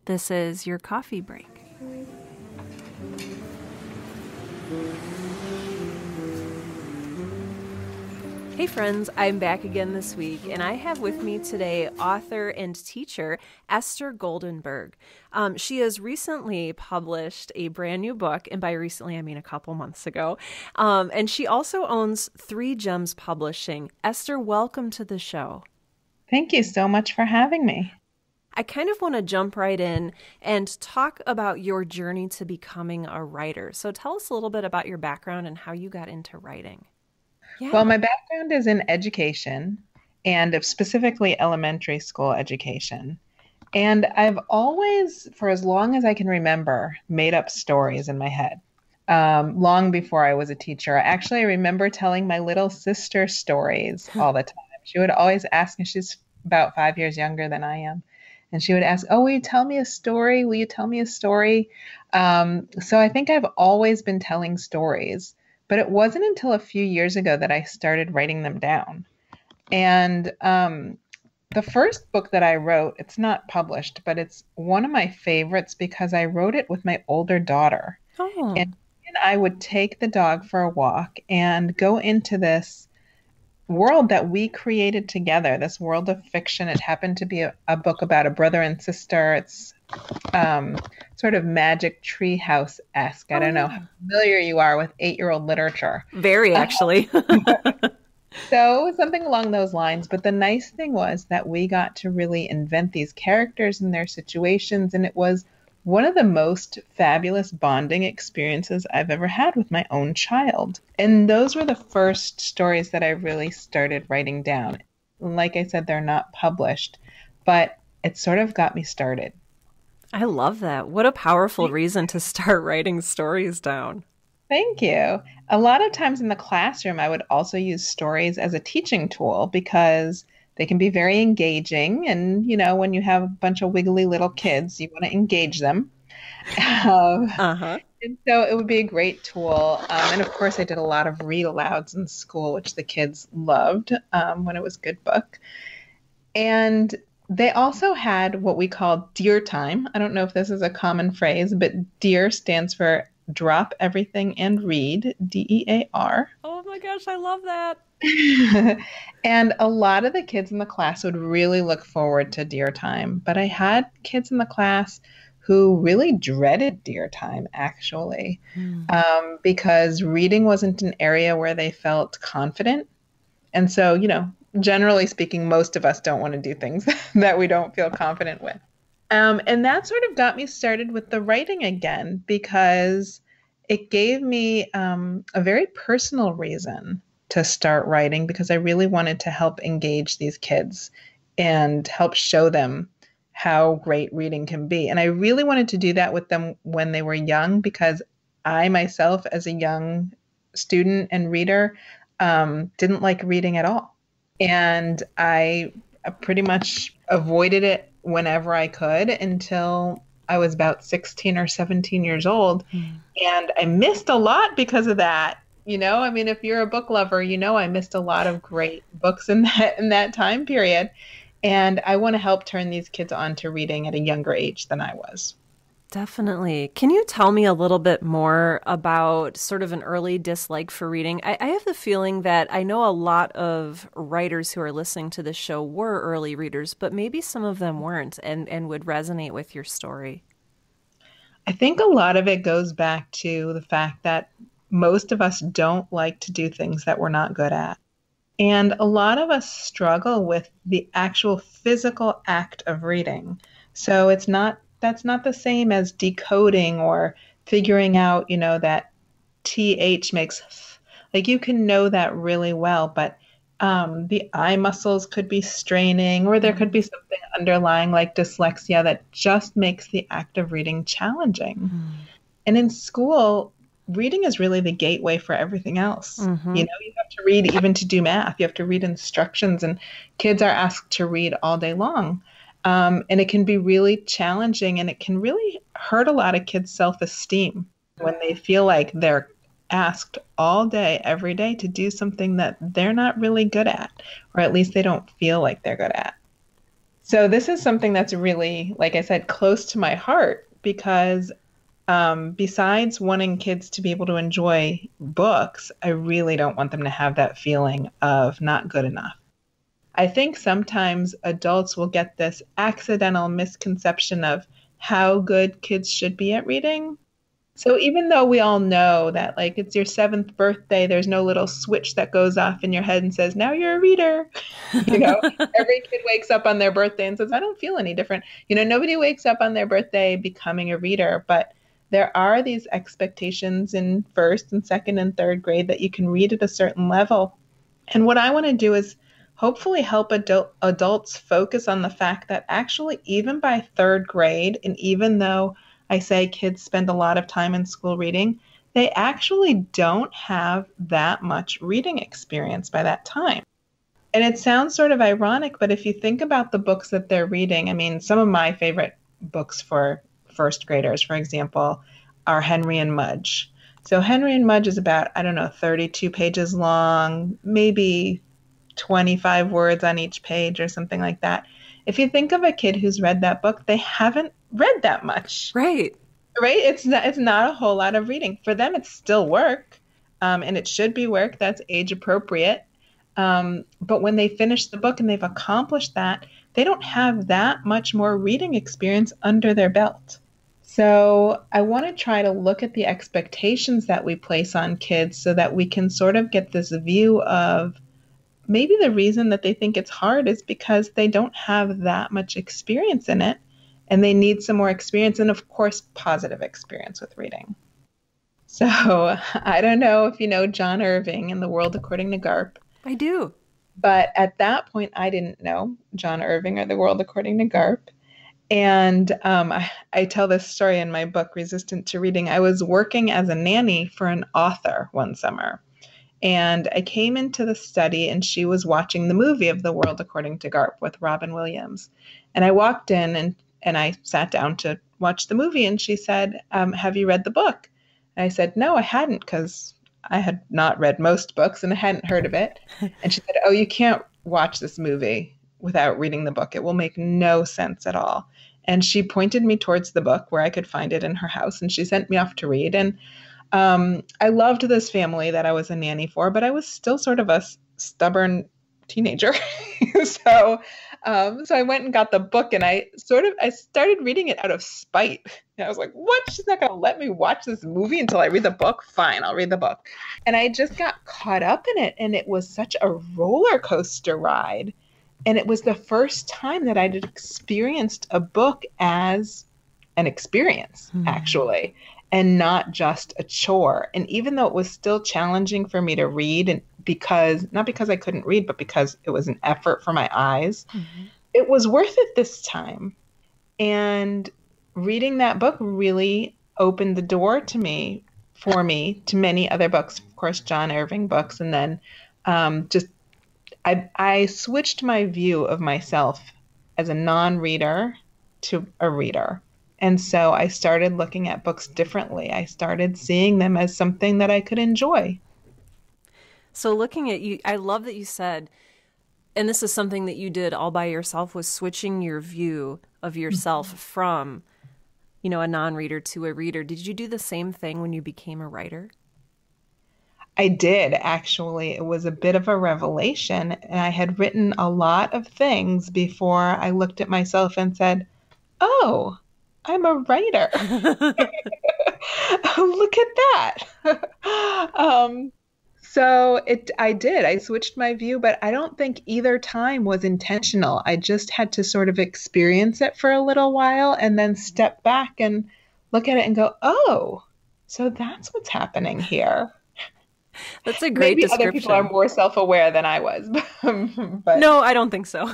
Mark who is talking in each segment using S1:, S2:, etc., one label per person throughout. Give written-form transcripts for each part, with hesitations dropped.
S1: This is your coffee break. Hey friends, I'm back again this week, and I have with me today author and teacher Esther Goldenberg. She has recently published a brand new book, and by recently I mean a couple months ago, and she also owns Three Gems Publishing. Esther, welcome to the show.
S2: Thank you so much for having me.
S1: I kind of want to jump right in and talk about your journey to becoming a writer. So tell us a little bit about your background and how you got into writing.
S2: Well,
S1: Yeah.
S2: my background is in education and specifically elementary school education. And I've always, for as long as I can remember, made up stories in my head. Long before I was a teacher. Actually, I remember telling my little sister stories all the time. She would always ask, and she's about 5 years younger than I am. And she would ask, "Oh, will you tell me a story? Will you tell me a story?" So I think I've always been telling stories, but it wasn't until a few years ago that I started writing them down. And the first book that I wrote, it's not published, but it's one of my favorites because I wrote it with my older daughter.
S1: Oh.
S2: And I would take the dog for a walk and go into this world that we created together, this world of fiction. It happened to be a book about a brother and sister. It's um, sort of magic treehouse-esque. I
S1: Oh,
S2: don't know how
S1: yeah.
S2: familiar you are with 8-year-old literature.
S1: Very, actually.
S2: So it was something along those lines. But the nice thing was that we got to really invent these characters and their situations. And it was one of the most fabulous bonding experiences I've ever had with my own child. And those were the first stories that I really started writing down. Like I said, they're not published, but it sort of got me started.
S1: I love that. What a powerful reason to start writing stories down.
S2: Thank you. A lot of times in the classroom, I would also use stories as a teaching tool because they can be very engaging. And, when you have a bunch of wiggly little kids, you want to engage them. Um,
S1: Uh-huh.
S2: and so it would be a great tool. And of course, I did a lot of read alouds in school, which the kids loved when it was a good book. And they also had what we call DEAR time. I don't know if this is a common phrase, but DEAR stands for drop everything and read, DEAR.
S1: Oh my gosh, I love that.
S2: And a lot of the kids in the class would really look forward to DEAR time. But I had kids in the class who really dreaded DEAR time, actually,
S1: Hmm.
S2: because reading wasn't an area where they felt confident. And so, generally speaking, most of us don't want to do things that we don't feel confident with. And that sort of got me started with the writing again because it gave me a very personal reason to start writing because I really wanted to help engage these kids and help show them how great reading can be. And I really wanted to do that with them when they were young because I myself, as a young student and reader, didn't like reading at all. And I pretty much avoided it whenever I could until I was about 16 or 17 years old.
S1: Hmm.
S2: And I missed a lot because of that. I mean, if you're a book lover, I missed a lot of great books in that time period. And I want to help turn these kids on to reading at a younger age than I was.
S1: Definitely. Can you tell me a little bit more about sort of an early dislike for reading? I have the feeling that I know a lot of writers who are listening to this show were early readers, but maybe some of them weren't and would resonate with your story.
S2: I think a lot of it goes back to the fact that most of us don't like to do things that we're not good at. And a lot of us struggle with the actual physical act of reading. So that's not the same as decoding or figuring out, that TH makes like you can know that really well, but the eye muscles could be straining, or there could be something underlying like dyslexia that just makes the act of reading challenging. And in school, reading is really the gateway for everything else.
S1: Mm-hmm.
S2: You have to read even to do math. You have to read instructions, and kids are asked to read all day long. And it can be really challenging, and it can really hurt a lot of kids' self-esteem when they feel like they're asked all day, every day to do something that they're not really good at, or at least they don't feel like they're good at. So this is something that's really, like I said, close to my heart because besides wanting kids to be able to enjoy books, I really don't want them to have that feeling of not good enough. I think sometimes adults will get this accidental misconception of how good kids should be at reading. So even though we all know that like it's your seventh birthday, there's no little switch that goes off in your head and says, now you're a reader. You know, every kid wakes up on their birthday and says, I don't feel any different. You know, nobody wakes up on their birthday becoming a reader, but there are these expectations in first and second and third grade that you can read at a certain level. And what I want to do is hopefully help adults focus on the fact that actually, even by third grade, and even though I say kids spend a lot of time in school reading, they actually don't have that much reading experience by that time. And it sounds sort of ironic, but if you think about the books that they're reading, I mean, some of my favorite books for first graders, for example, are Henry and Mudge. So Henry and Mudge is about, I don't know, 32 pages long, maybe 25 words on each page or something like that. If you think of a kid who's read that book, they haven't read that much.
S1: Right.
S2: Right? It's not a whole lot of reading. For them, it's still work, and it should be work that's age appropriate. But when they finish the book and they've accomplished that, they don't have that much more reading experience under their belt. So I want to try to look at the expectations that we place on kids so that we can sort of get this view of maybe the reason that they think it's hard is because they don't have that much experience in it and they need some more experience and, of course, positive experience with reading. So I don't know if you know John Irving in The World According to Garp.
S1: I do.
S2: But at that point, I didn't know John Irving or The World According to Garp. And I tell this story in my book, Resistant to Reading. I was working as a nanny for an author one summer. And I came into the study and she was watching the movie of The World According to Garp with Robin Williams. And I walked in and I sat down to watch the movie and she said, have you read the book? And I said, no, I hadn't because I had not read most books and I hadn't heard of it. And she said, oh, you can't watch this movie without reading the book. It will make no sense at all. And she pointed me towards the book where I could find it in her house and she sent me off to read. And I loved this family that I was a nanny for, but I was still sort of a stubborn teenager. So I went and got the book and I started reading it out of spite. And I was like, what? She's not going to let me watch this movie until I read the book? Fine, I'll read the book. And I just got caught up in it. And it was such a roller coaster ride. And it was the first time that I'd experienced a book as an experience, actually, and not just a chore. And even though it was still challenging for me to read, and not because I couldn't read, but because it was an effort for my eyes, it was worth it this time. And reading that book really opened the door for me to many other books, of course, John Irving books. And then I switched my view of myself as a non-reader to a reader. And so I started looking at books differently. I started seeing them as something that I could enjoy.
S1: So looking at you, I love that you said, and this is something that you did all by yourself, was switching your view of yourself from, a non-reader to a reader. Did you do the same thing when you became a writer?
S2: I did, actually. It was a bit of a revelation. And I had written a lot of things before I looked at myself and said, oh, I'm a writer. Look at that. I did. I switched my view, but I don't think either time was intentional. I just had to sort of experience it for a little while and then step back and look at it and go, oh, so that's what's happening here.
S1: That's a great description.
S2: Maybe other people are more self-aware than I was. But
S1: no, I don't think so.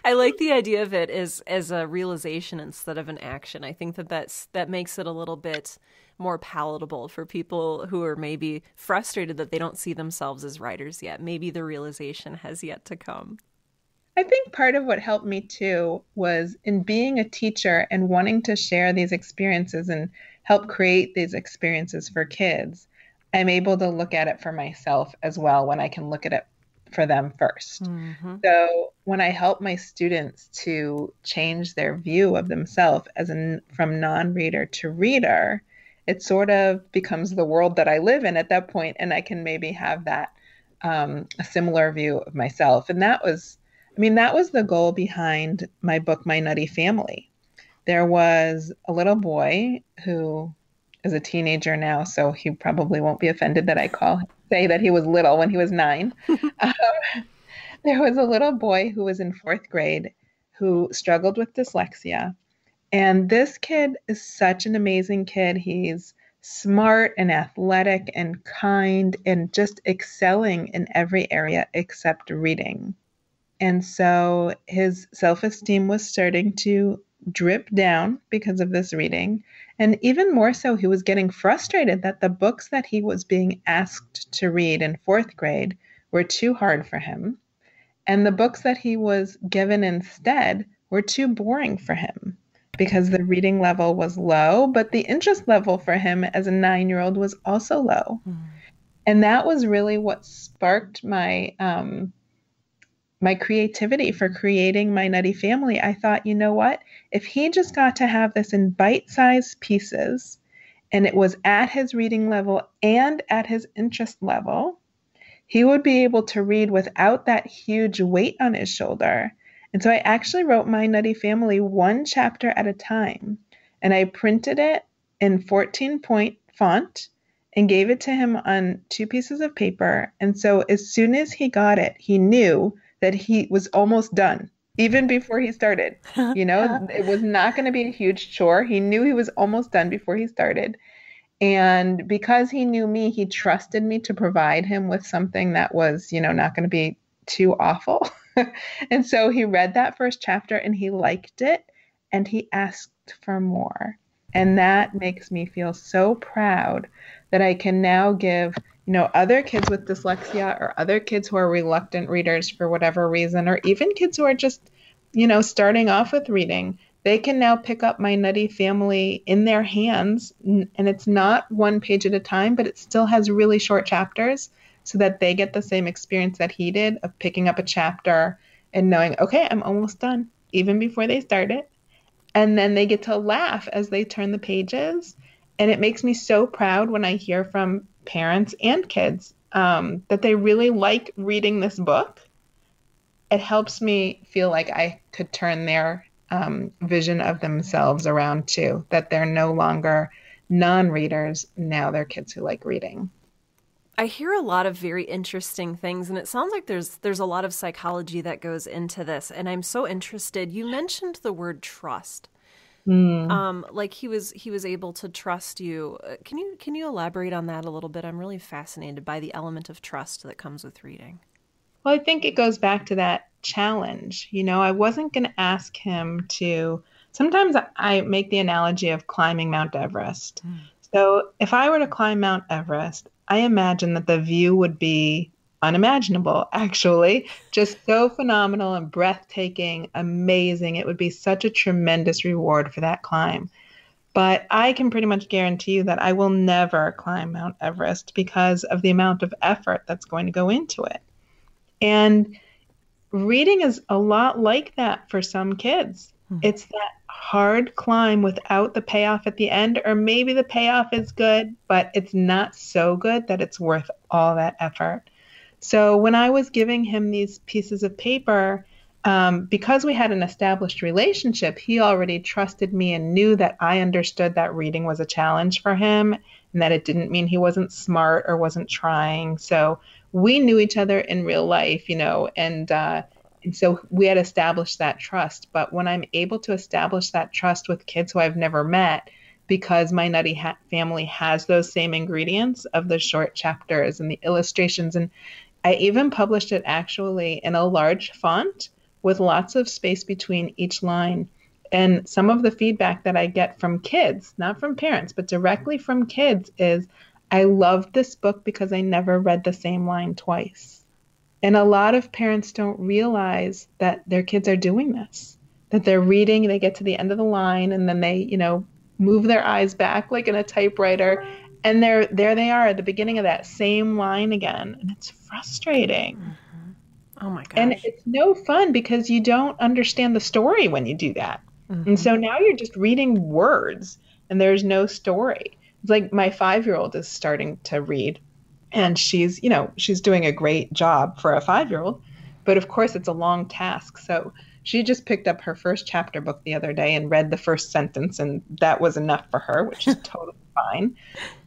S1: I like the idea of it as a realization instead of an action. I think that makes it a little bit more palatable for people who are maybe frustrated that they don't see themselves as writers yet. Maybe the realization has yet to come.
S2: I think part of what helped me too was in being a teacher and wanting to share these experiences and help create these experiences for kids. I'm able to look at it for myself as well when I can look at it for them first.
S1: Mm-hmm.
S2: So when I help my students to change their view of themselves from non-reader to reader, it sort of becomes the world that I live in at that point, and I can maybe have that a similar view of myself. And that was the goal behind my book, My Nutty Family. There was a little boy who is a teenager now, so he probably won't be offended that say that he was little when he was 9. Um, there was a little boy who was in 4th grade who struggled with dyslexia. And this kid is such an amazing kid. He's smart and athletic and kind and just excelling in every area except reading. And so his self-esteem was starting to drip down because of this reading. And even more so, he was getting frustrated that the books that he was being asked to read in 4th grade were too hard for him. And the books that he was given instead were too boring for him because the reading level was low, but the interest level for him as a 9-year-old was also low. Mm. And that was really what sparked my creativity for creating My Nutty Family. I thought, you know what? If he just got to have this in bite-sized pieces and it was at his reading level and at his interest level, he would be able to read without that huge weight on his shoulder. And so I actually wrote My Nutty Family one chapter at a time, and I printed it in 14-point font and gave it to him on 2 pieces of paper. And so as soon as he got it, he knew that he was almost done, even before he started. It was not going to be a huge chore. He knew he was almost done before he started. And because he knew me, he trusted me to provide him with something that was, not going to be too awful. And so he read that first chapter and he liked it and he asked for more. And that makes me feel so proud that I can now give, other kids with dyslexia or other kids who are reluctant readers for whatever reason, or even kids who are just, starting off with reading. They can now pick up My Nutty Family in their hands, and it's not one page at a time, but it still has really short chapters so that they get the same experience that he did of picking up a chapter and knowing, okay, I'm almost done, even before they start it. And then they get to laugh as they turn the pages. And it makes me so proud when I hear from parents and kids that they really like reading this book. It helps me feel like I could turn their vision of themselves around too, that they're no longer non-readers. Now they're kids who like reading.
S1: I hear a lot of very interesting things, and it sounds like there's a lot of psychology that goes into this, and I'm so interested. You mentioned the word trust. Like he was able to trust you. Can you elaborate on that a little bit? I'm really fascinated by the element of trust that comes with reading.
S2: Well, I think it goes back to that challenge. I wasn't going to ask him to. Sometimes I make the analogy of climbing Mount Everest. So if I were to climb Mount Everest, I imagine that the view would be unimaginable, actually, just so phenomenal and breathtaking, amazing. It would be such a tremendous reward for that climb. But I can pretty much guarantee you that I will never climb Mount Everest because of the amount of effort that's going to go into it. And reading is a lot like that for some kids. It's that hard climb without the payoff at the end, or maybe the payoff is good, but it's not so good that it's worth all that effort. So when I was giving him these pieces of paper, because we had an established relationship, he already trusted me and knew that I understood that reading was a challenge for him and that it didn't mean he wasn't smart or wasn't trying. So we knew each other in real life, and so we had established that trust. But when I'm able to establish that trust with kids who I've never met, because My Nutty Family has those same ingredients of the short chapters and the illustrations, and I even published it actually in a large font with lots of space between each line. And some of the feedback that I get from kids, not from parents, but directly from kids is, I loved this book because I never read the same line twice. And a lot of parents don't realize that their kids are doing this, that they're reading, they get to the end of the line, and then they, move their eyes back like in a typewriter, and there they are at the beginning of that same line again. And it's frustrating.
S1: Oh my
S2: And
S1: gosh.
S2: it's no fun because you don't understand the story when you do that. And
S1: Hmm.
S2: so now you're just reading words and there's no story. It's like my 5-year-old is starting to read and she's doing a great job for a 5-year-old. But of course, it's a long task. So she just picked up her first chapter book the other day and read the first sentence, and that was enough for her, which is totally fine.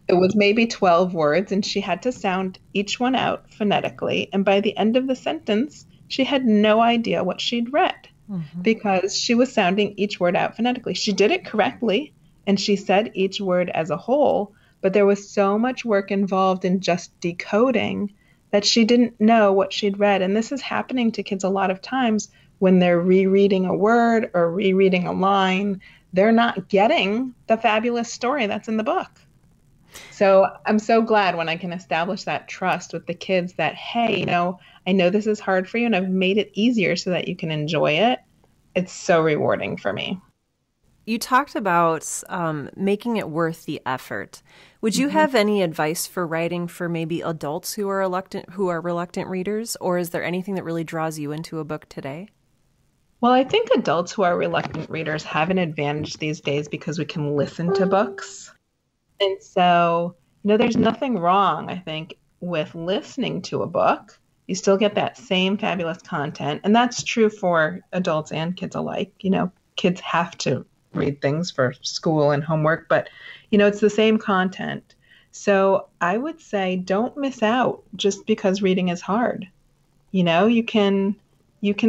S2: It was maybe 12 words, and she had to sound each one out phonetically. And by the end of the sentence, she had no idea what she'd read
S1: Hmm.
S2: because she was sounding each word out phonetically. She did it correctly, and she said each word as a whole, but there was so much work involved in just decoding that she didn't know what she'd read. And this is happening to kids a lot of times when they're rereading a word or rereading a line. They're not getting the fabulous story that's in the book. So I'm so glad when I can establish that trust with the kids that, hey, I know this is hard for you and I've made it easier so that you can enjoy it. It's so rewarding for me.
S1: You talked about making it worth the effort. Would you
S2: Mhm.
S1: have any advice for writing for maybe adults who are reluctant readers, or is there anything that really draws you into a book today?
S2: Well, I think adults who are reluctant readers have an advantage these days because we can listen to books. And so, there's nothing wrong, I think, with listening to a book. You still get that same fabulous content. And that's true for adults and kids alike. Kids have to read things for school and homework, but, it's the same content. So I would say don't miss out just because reading is hard. You can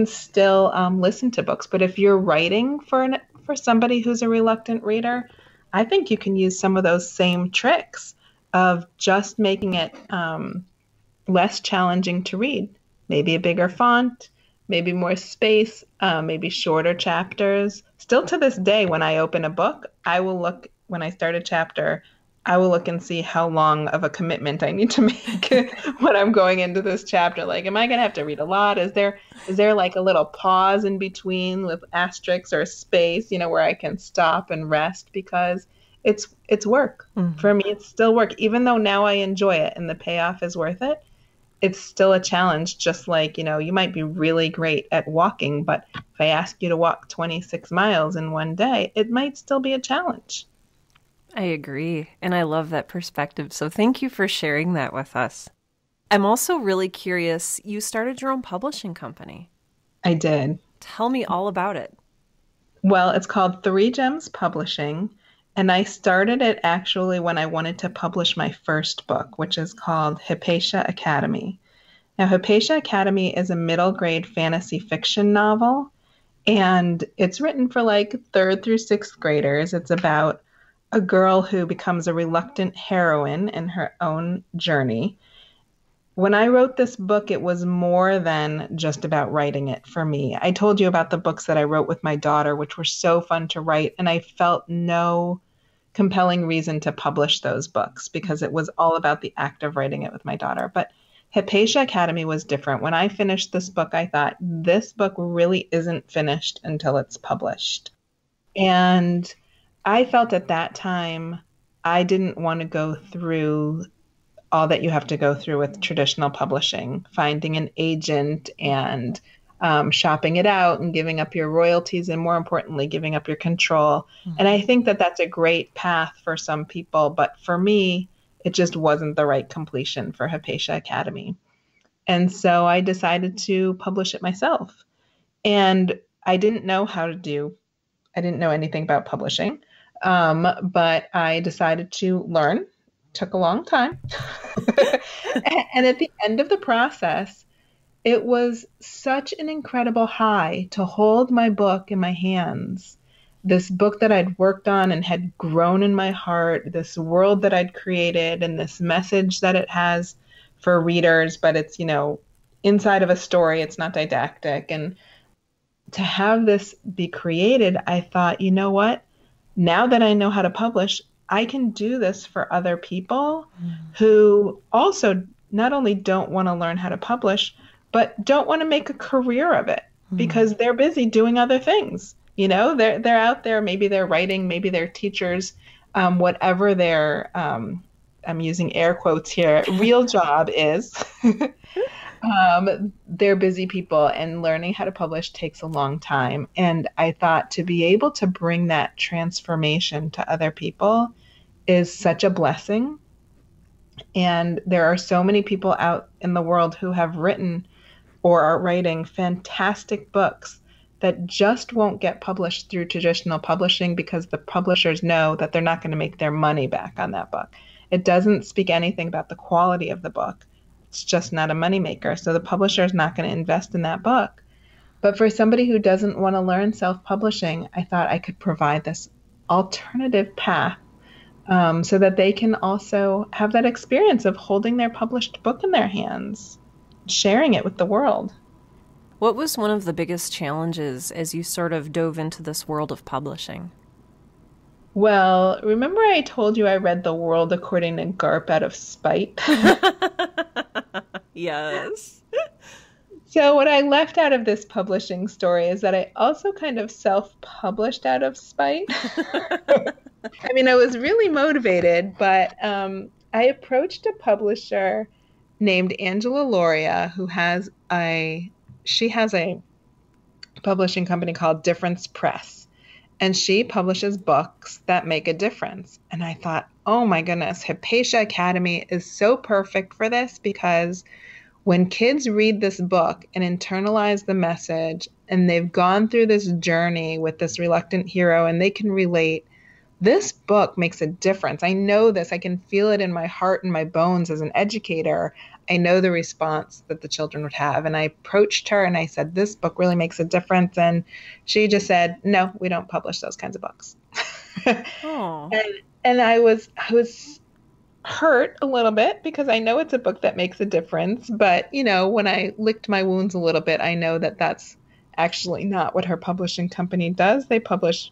S2: still listen to books, but if you're writing for somebody who's a reluctant reader, I think you can use some of those same tricks of just making it less challenging to read. Maybe a bigger font, maybe more space, maybe shorter chapters. Still to this day, when I open a book, I will look, when I start a chapter, I will look and see how long of a commitment I need to make when I'm going into this chapter. Like, am I going to have to read a lot? Is there like a little pause in between with asterisks or space, where I can stop and rest because it's work.
S1: Mhm.
S2: For me, it's still work. Even though now I enjoy it and the payoff is worth it, it's still a challenge. Just like, you might be really great at walking, but if I ask you to walk 26 miles in one day, it might still be a challenge.
S1: I agree, and I love that perspective. So thank you for sharing that with us. I'm also really curious. You started your own publishing company.
S2: I did.
S1: Tell me all about it.
S2: Well, it's called Three Gems Publishing, and I started it actually when I wanted to publish my first book, which is called Hypatia Academy. Now, Hypatia Academy is a middle grade fantasy fiction novel, and it's written for like third through sixth graders. It's about a girl who becomes a reluctant heroine in her own journey. When I wrote this book, it was more than just about writing it for me. I told you about the books that I wrote with my daughter, which were so fun to write, and I felt no compelling reason to publish those books because it was all about the act of writing it with my daughter. But Hypatia Academy was different. When I finished this book, I thought, this book really isn't finished until it's published. And I felt at that time I didn't want to go through all that you have to go through with traditional publishing, finding an agent and shopping it out and giving up your royalties, and more importantly, giving up your control. And I
S1: Mhm.
S2: think that that's a great path for some people, but for me, it just wasn't the right completion for Hypatia Academy. And so I decided to publish it myself. And I didn't know how to do I didn't know anything about publishing, but I decided to learn. Took a long time. And at the end of the process, it was such an incredible high to hold my book in my hands. This book that I'd worked on and had grown in my heart, this world that I'd created, and this message that it has for readers, but it's, inside of a story, it's not didactic. And to have this be created, I thought, you know what? Now that I know how to publish, I can do this for other people who also not only don't want to learn how to publish, but don't want to make a career of it
S1: Mhm.
S2: because they're busy doing other things. They're out there. Maybe they're writing. Maybe they're teachers. Whatever their I'm using air quotes here, real job is. They're busy people, and learning how to publish takes a long time. And I thought to be able to bring that transformation to other people is such a blessing. And there are so many people out in the world who have written or are writing fantastic books that just won't get published through traditional publishing because the publishers know that they're not going to make their money back on that book. It doesn't speak anything about the quality of the book. It's just not a moneymaker. So the publisher is not going to invest in that book. But for somebody who doesn't want to learn self-publishing, I thought I could provide this alternative path so that they can also have that experience of holding their published book in their hands, sharing it with the world.
S1: What was one of the biggest challenges as you sort of dove into this world of publishing?
S2: Well, remember I told you I read The World According to Garp out of spite?
S1: Yes.
S2: So what I left out of this publishing story is that I also kind of self-published out of spite. I mean, I was really motivated, but I approached a publisher named Angela Lauria, she has a publishing company called Difference Press, and she publishes books that make a difference. And I thought, oh my goodness, Hypatia Academy is so perfect for this, because when kids read this book and internalize the message, and they've gone through this journey with this reluctant hero and they can relate, this book makes a difference. I know this. I can feel it in my heart and my bones as an educator. I know the response that the children would have. And I approached her and I said, this book really makes a difference. And she just said, no, we don't publish those kinds of books.
S1: Oh.
S2: And I was hurt a little bit, because I know it's a book that makes a difference. But, when I licked my wounds a little bit, I know that that's actually not what her publishing company does. They publish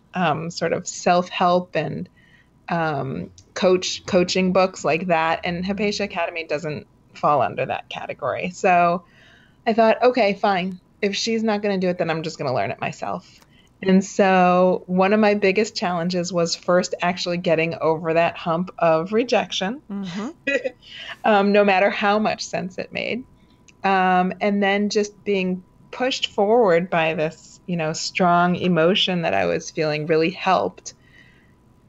S2: sort of self-help and coaching books like that. And Hypatia Academy doesn't fall under that category. So I thought, okay, fine. If she's not going to do it, then I'm just going to learn it myself. And so one of my biggest challenges was first actually getting over that hump of rejection, no matter how much sense it made. And then just being pushed forward by this, strong emotion that I was feeling really helped.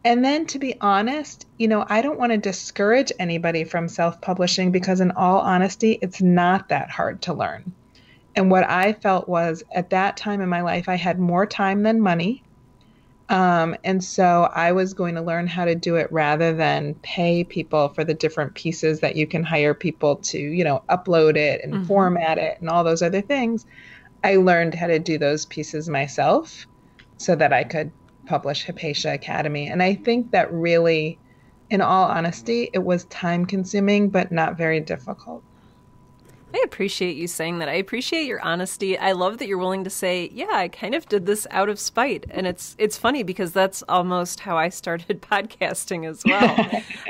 S2: And then, to be honest, I don't want to discourage anybody from self-publishing, because in all honesty, it's not that hard to learn. And what I felt was, at that time in my life, I had more time than money. And so I was going to learn how to do it rather than pay people for the different pieces that you can hire people to, upload it and format it and all those other things. I learned how to do those pieces myself so that I could publish Hypatia Academy. And I think that really, in all honesty, it was time consuming, but not very difficult.
S1: I appreciate you saying that. I appreciate your honesty. I love that you're willing to say, yeah, I kind of did this out of spite. And it's funny, because that's almost how I started podcasting as well.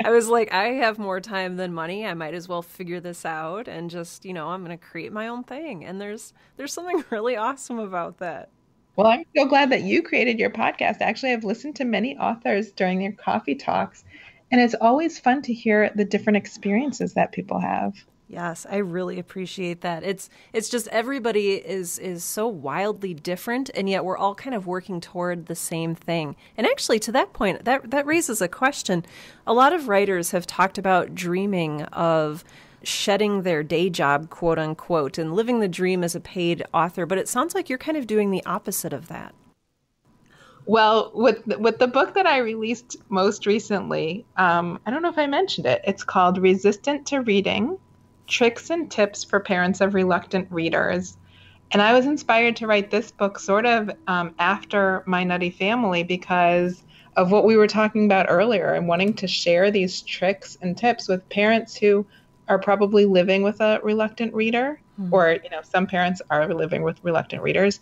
S1: I was like, I have more time than money. I might as well figure this out and just, I'm going to create my own thing. And there's something really awesome about that.
S2: Well, I'm so glad that you created your podcast. Actually, I've listened to many authors during their coffee talks, and it's always fun to hear the different experiences that people have.
S1: Yes, I really appreciate that. It's just everybody is so wildly different, and yet we're all kind of working toward the same thing. And actually, to that point, that raises a question. A lot of writers have talked about dreaming of shedding their day job, quote unquote, and living the dream as a paid author, but it sounds like you're kind of doing the opposite of that.
S2: Well, with the book that I released most recently, I don't know if I mentioned it. It's called Resistant to Reading: Tricks and Tips for Parents of Reluctant Readers. And I was inspired to write this book sort of after My Nutty Family, because of what we were talking about earlier, and wanting to share these tricks and tips with parents who are probably living with a reluctant reader, or, some parents are living with reluctant readers.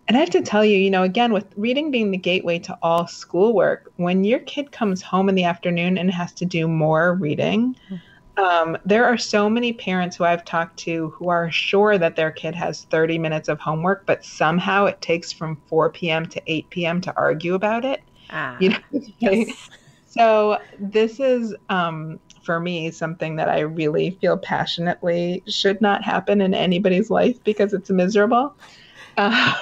S2: And I have to tell you, again, with reading being the gateway to all schoolwork, when your kid comes home in the afternoon and has to do more reading, there are so many parents who I've talked to who are sure that their kid has 30 minutes of homework, but somehow it takes from 4 p.m. to 8 p.m. to argue about it.
S1: Yes.
S2: So this is for me, something that I really feel passionately should not happen in anybody's life because it's miserable. Uh,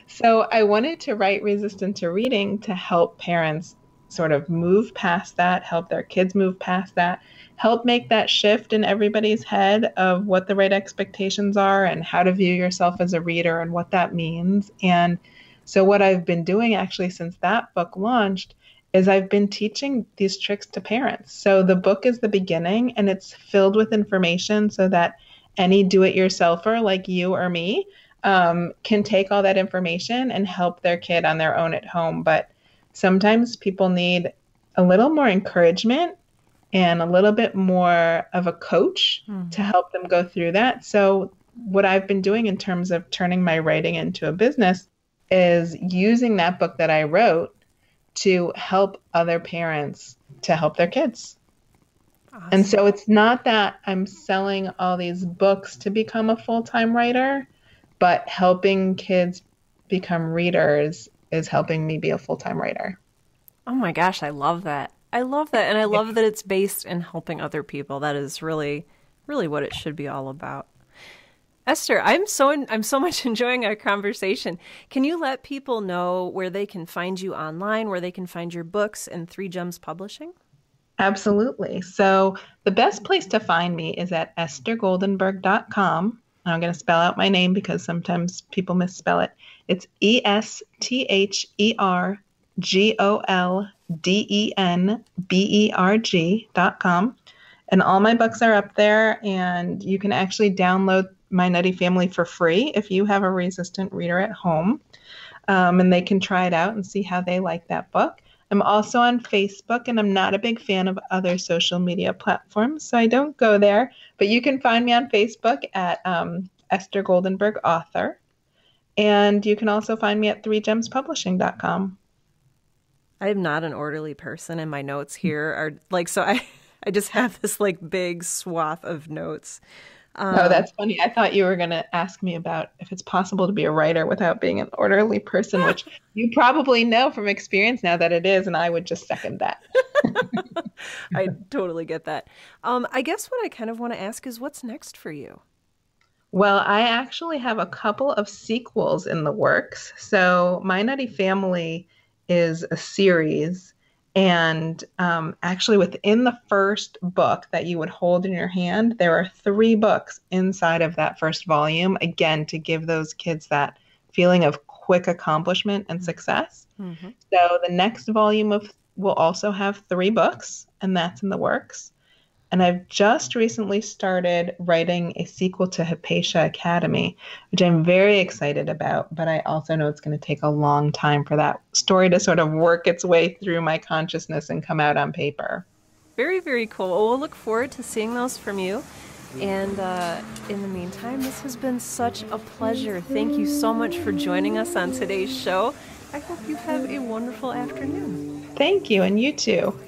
S2: so I wanted to write Resistant to Reading to help parents sort of move past that, help their kids move past that, help make that shift in everybody's head of what the right expectations are and how to view yourself as a reader and what that means. And so what I've been doing actually since that book launched is I've been teaching these tricks to parents. So the book is the beginning and it's filled with information so that any do-it-yourselfer like you or me can take all that information and help their kid on their own at home. But sometimes people need a little more encouragement and a little bit more of a coach to help them go through that. So what I've been doing in terms of turning my writing into a business is using that book that I wrote to help other parents to help their kids. Awesome. And so it's not that I'm selling all these books to become a full-time writer, but helping kids become readers is helping me be a full-time writer.
S1: Oh my gosh, I love that. I love that. And I love that it's based in helping other people. That is really, really what it should be all about. Esther, I'm so much enjoying our conversation. Can you let people know where they can find you online, where they can find your books and Three Gems Publishing?
S2: Absolutely. So the best place to find me is at esthergoldenberg.com. I'm going to spell out my name because sometimes people misspell it. It's EstherGoldenberg.com. And all my books are up there, and you can actually download My Nutty Family for free if you have a resistant reader at home. And they can try it out and see how they like that book. I'm also on Facebook, and I'm not a big fan of other social media platforms, so I don't go there. But you can find me on Facebook at Esther Goldenberg Author. And you can also find me at threegemspublishing.com.
S1: I am not an orderly person, and my notes here are like, so I just have this like big swath of notes.
S2: Oh, that's funny. I thought you were going to ask me about if it's possible to be a writer without being an orderly person, which you probably know from experience now that it is, and I would just second that.
S1: I totally get that. I guess what I kind of want to ask is what's next for you?
S2: Well, I actually have a couple of sequels in the works. So My Nutty Family is a series. And actually within the first book that you would hold in your hand, there are 3 books inside of that first volume, again, to give those kids that feeling of quick accomplishment and success. Mm-hmm. So the next volume will also have 3 books, and that's in the works. And I've just recently started writing a sequel to Hypatia Academy, which I'm very excited about, but I also know it's going to take a long time for that story to sort of work its way through my consciousness and come out on paper.
S1: Very, very cool. Well, we'll look forward to seeing those from you. And in the meantime, this has been such a pleasure. Thank you so much for joining us on today's show. I hope you have a wonderful afternoon.
S2: Thank you, and you too.